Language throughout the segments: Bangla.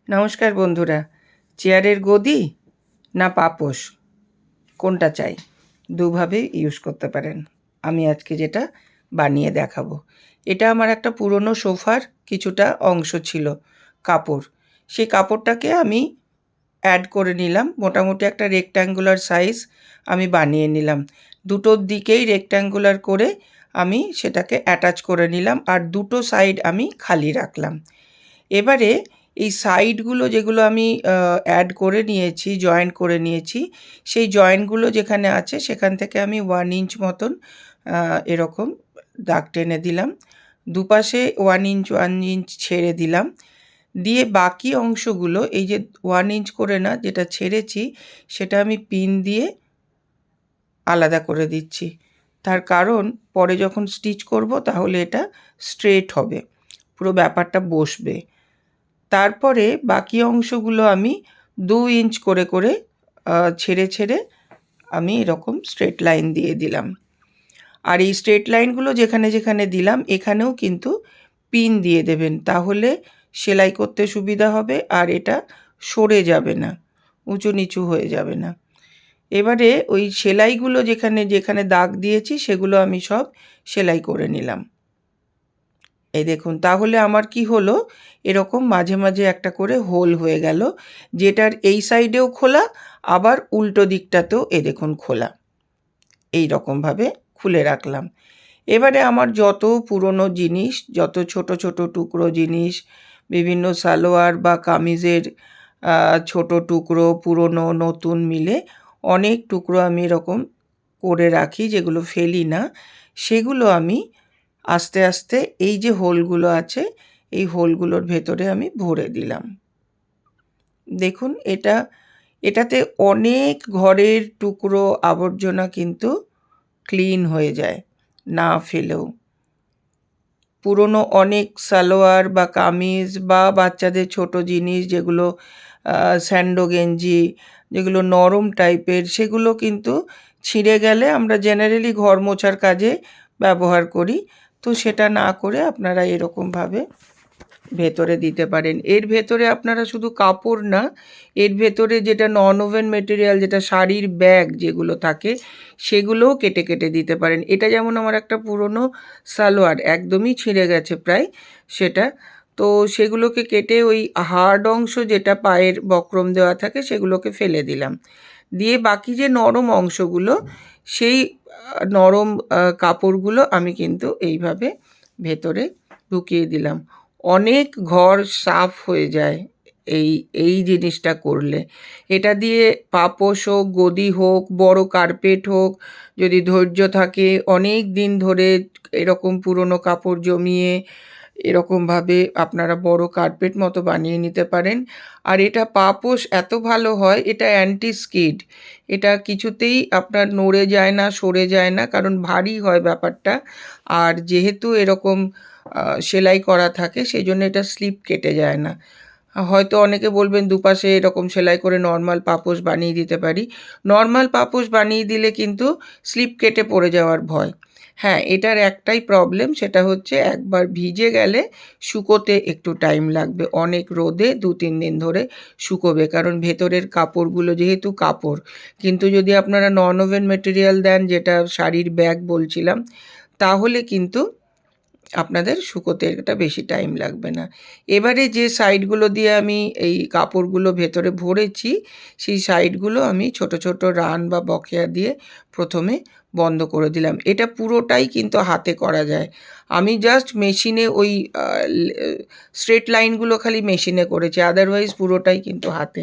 নমস্কার বন্ধুরা। চেয়ারের গদি না পাপোশ, কোনটা চাই? দুভাবেই ইউজ করতে পারেন। আমি আজকে যেটা বানিয়ে দেখাবো, এটা আমার একটা পুরনো সোফার কিছুটা অংশ ছিল, কাপড়। সেই কাপড়টাকে আমি অ্যাড করে নিলাম, মোটামুটি একটা রেক্ট্যাঙ্গুলার সাইজ আমি বানিয়ে নিলাম। দুটোর দিকেই রেক্ট্যাঙ্গুলার করে আমি সেটাকে অ্যাটাচ করে নিলাম, আর দুটো সাইড আমি খালি রাখলাম। এবারে এই সাইডগুলো যেগুলো আমি অ্যাড করে নিয়েছি, জয়েন করে নিয়েছি, সেই জয়েন্টগুলো যেখানে আছে সেখান থেকে আমি 1 ইঞ্চ মতন এরকম দাগ টেনে দিলাম। দুপাশে 1 ইঞ্চ 1 ইঞ্চ ছেড়ে দিলাম। দিয়ে বাকি অংশগুলো এই যে 1 ইঞ্চ করে না যেটা ছেড়েছি, সেটা আমি পিন দিয়ে আলাদা করে দিচ্ছি। তার কারণ পরে যখন স্টিচ করব তাহলে এটা স্ট্রেট হবে, পুরো ব্যাপারটা বসবে। তারপরে বাকি অংশগুলো আমি 2 ইঞ্চ করে করে ছেড়ে ছেড়ে আমি এরকম স্ট্রেট লাইন দিয়ে দিলাম। আর এই স্ট্রেট লাইনগুলো যেখানে যেখানে দিলাম এখানেও কিন্তু পিন দিয়ে দেবেন, তাহলে সেলাই করতে সুবিধা হবে আর এটা সরে যাবে না, উঁচু নিচু হয়ে যাবে না। এবারে ওই সেলাইগুলো যেখানে যেখানে দাগ দিয়েছি সেগুলো আমি সব সেলাই করে নিলাম। এই দেখুন, তাহলে আমার কি হলো, এরকম মাঝে মাঝে একটা করে হোল হয়ে গেল, যেটার এই সাইডেও খোলা, আবার উল্টো দিকটাতেও এ দেখুন খোলা। এই রকমভাবে খুলে রাখলাম। এবারে আমার যত পুরনো জিনিস, যত ছোট ছোট টুকরো জিনিস, বিভিন্ন সালোয়ার বা কামিজের ছোট টুকরো, পুরনো নতুন মিলে অনেক টুকরো আমি এরকম করে রাখি, যেগুলো ফেলি না, সেগুলো আমি আস্তে আস্তে এই যে হোলগুলো আছে এই হোলগুলোর ভেতরে আমি ভরে দিলাম। দেখুন, এটাতে অনেক ঘরের টুকরো আবর্জনা কিন্তু ক্লিন হয়ে যায় না ফেলেও। পুরনো অনেক সালোয়ার বা কামিজ বা বাচ্চাদের ছোট জিনিস যেগুলো স্যান্ডো গেঞ্জি, যেগুলো নরম টাইপের, সেগুলো কিন্তু ছিঁড়ে গেলে আমরা জেনারেলি ঘর মোছার কাজে ব্যবহার করি। তো সেটা না করে আপনারা এরকমভাবে ভেতরে দিতে পারেন। এর ভেতরে আপনারা শুধু কাপড় না, এর ভেতরে যেটা নন ওভেন মেটেরিয়াল, যেটা শাড়ির ব্যাগ যেগুলো থাকে, সেগুলোও কেটে কেটে দিতে পারেন। এটা যেমন আমার একটা পুরনো সালোয়ার একদমই ছিঁড়ে গেছে প্রায়, সেটা তো সেগুলোকে কেটে ওই হার্ড অংশ যেটা পায়ের বক্রম দেওয়া থাকে সেগুলোকে ফেলে দিলাম। দিয়ে বাকি যে নরম অংশগুলো, সেই নরম কাপড়গুলো আমি কিন্তু এইভাবে ভেতরে ঢুকিয়ে দিলাম। অনেক ঘর সাফ হয়ে যায় এই এই জিনিসটা করলে। এটা দিয়ে পাপোশ হোক, গদি হোক, বড় কার্পেট হোক, যদি ধৈর্য থাকে অনেক দিন ধরে এরকম পুরনো কাপড় জমিয়ে এরকমভাবে আপনারা বড় কার্পেট মতো বানিয়ে নিতে পারেন। আর এটা পাপোশ এত ভালো হয়, এটা অ্যান্টি স্কিড, এটা কিছুতেই আপনার নড়ে যায় না, সরে যায় না, কারণ ভারী হয় ব্যাপারটা। আর যেহেতু এরকম সেলাই করা থাকে সেই জন্য এটা স্লিপ কেটে যায় না। হয়তো অনেকে বলবেন দুপাশে এরকম সেলাই করে নর্মাল পাপোশ বানিয়ে দিতে পারি। নর্মাল পাপোশ বানিয়ে দিলে কিন্তু স্লিপ কেটে পড়ে যাওয়ার ভয়। হ্যাঁ, এটার একটাই প্রবলেম, সেটা হচ্ছে একবার ভিজে গেলে শুকোতে একটু টাইম লাগবে। অনেক রোদে 2-3 দিন ধরে শুকোবে, কারণ ভেতরের কাপড়গুলো যেহেতু কাপড়। কিন্তু যদি আপনারা নন ওভেন মেটেরিয়াল দেন, যেটা শাড়ির ব্যাগ বলছিলাম, তাহলে কিন্তু আপনাদের শুকোতে এটা বেশি টাইম লাগবে না। এবারে যে সাইডগুলো দিয়ে আমি এই কাপড়গুলো ভেতরে ভরেছি, সেই সাইডগুলো আমি ছোট ছোট রান বা বকেয়া দিয়ে প্রথমে বন্ধ করে দিলাম। এটা পুরোটাই কিন্তু হাতে করা যায়। আমি জাস্ট মেশিনে ওই স্ট্রেট লাইনগুলো খালি মেশিনে করেছি, আদারওয়াইজ পুরোটাই কিন্তু হাতে।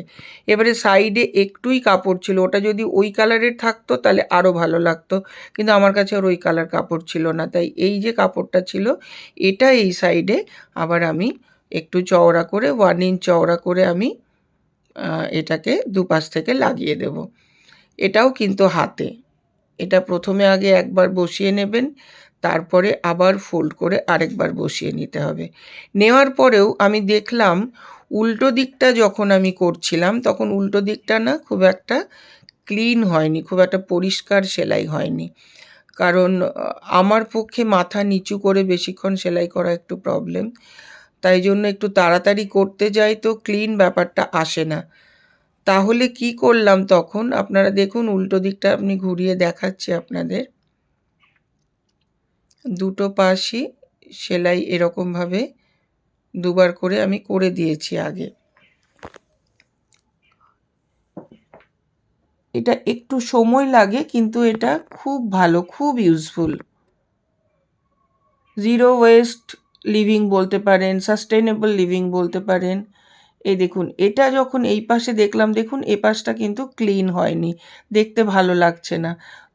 এবারে সাইডে একটুই কাপড় ছিল, ওটা যদি ওই কালারের থাকতো তাহলে আরও ভালো লাগতো, কিন্তু আমার কাছে আর ওই কালার কাপড় ছিল না, তাই এই যে কাপড়টা ছিল এটা এই সাইডে আবার আমি একটু চওড়া করে 1 ইঞ্চ চওড়া করে আমি এটাকে দুপাশ থেকে লাগিয়ে দেব। এটাও কিন্তু হাতে। এটা প্রথমে আগে একবার বসিয়ে নেবেন, তারপরে আবার ফোল্ড করে আরেকবার বসিয়ে নিতে হবে। নেওয়ার পরেও আমি দেখলাম উল্টো দিকটা যখন আমি করছিলাম তখন উল্টো দিকটা না খুব একটা ক্লিন হয়নি, খুব একটা পরিষ্কার সেলাই হয়নি। কারণ আমার পক্ষে মাথা নিচু করে বেশিক্ষণ সেলাই করা একটু প্রবলেম। তাই জন্য একটু তাড়াতাড়ি করতে যাই তো ক্লিন ব্যাপারটা আসে না। তাহলে কি করলাম তখন, আপনারা দেখুন উল্টো দিকটা আমি ঘুরিয়ে দেখাচ্ছি আপনাদের। দুটো পাশই সেলাই এরকমভাবে দুবার করে আমি করে দিয়েছি আগে। এটা একটু সময় লাগে কিন্তু এটা খুব ভালো, খুব ইউজফুল। জিরো ওয়েস্ট লিভিং বলতে পারেন, সাস্টেনেবল লিভিং বলতে পারেন। এই দেখুন, এটা যখন এই পাশে দেখলাম, দেখুন এ পাশটা কিন্তু ক্লিন হয়নি, দেখতে ভালো লাগছে না।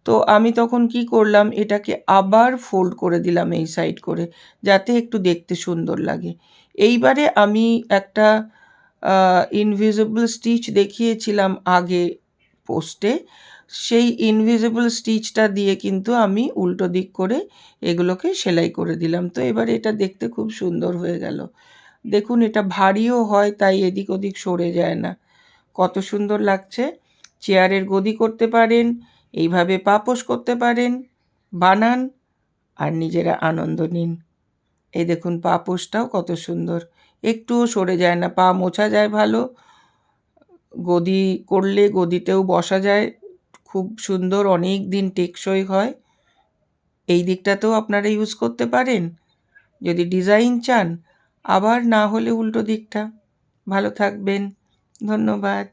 তো আমি তখন কি করলাম, এটাকে আবার ফোল্ড করে দিলাম এই সাইড করে, যাতে একটু দেখতে সুন্দর লাগে। এইবারে আমি একটা ইনভিজিবল স্টিচ দেখিয়েছিলাম আগে পোস্টে, সেই ইনভিজিবল স্টিচটা দিয়ে কিন্তু আমি উল্টো দিক করে এগুলোকে সেলাই করে দিলাম। তো এবার এটা দেখতে খুব সুন্দর হয়ে গেল। দেখুন এটা ভারীও হয়, তাই এদিক ওদিক সরে যায় না। কত সুন্দর লাগছে। চেয়ারের গদি করতে পারেন, এইভাবে পাপোশ করতে পারেন, বানান আর নিজেরা আনন্দ নিন। এই দেখুন পাপোশটাও কত সুন্দর, একটুও সরে যায় না, পা মোছা যায় ভালো, গদি করলে গদিতেও বসা যায় খুব সুন্দর, অনেক দিন টেকসই হয়। এই দিকটাতেও আপনারা ইউজ করতে পারেন যদি ডিজাইন চান, আবার না হলে উল্টো দিকটা। ভালো থাকবেন, ধন্যবাদ।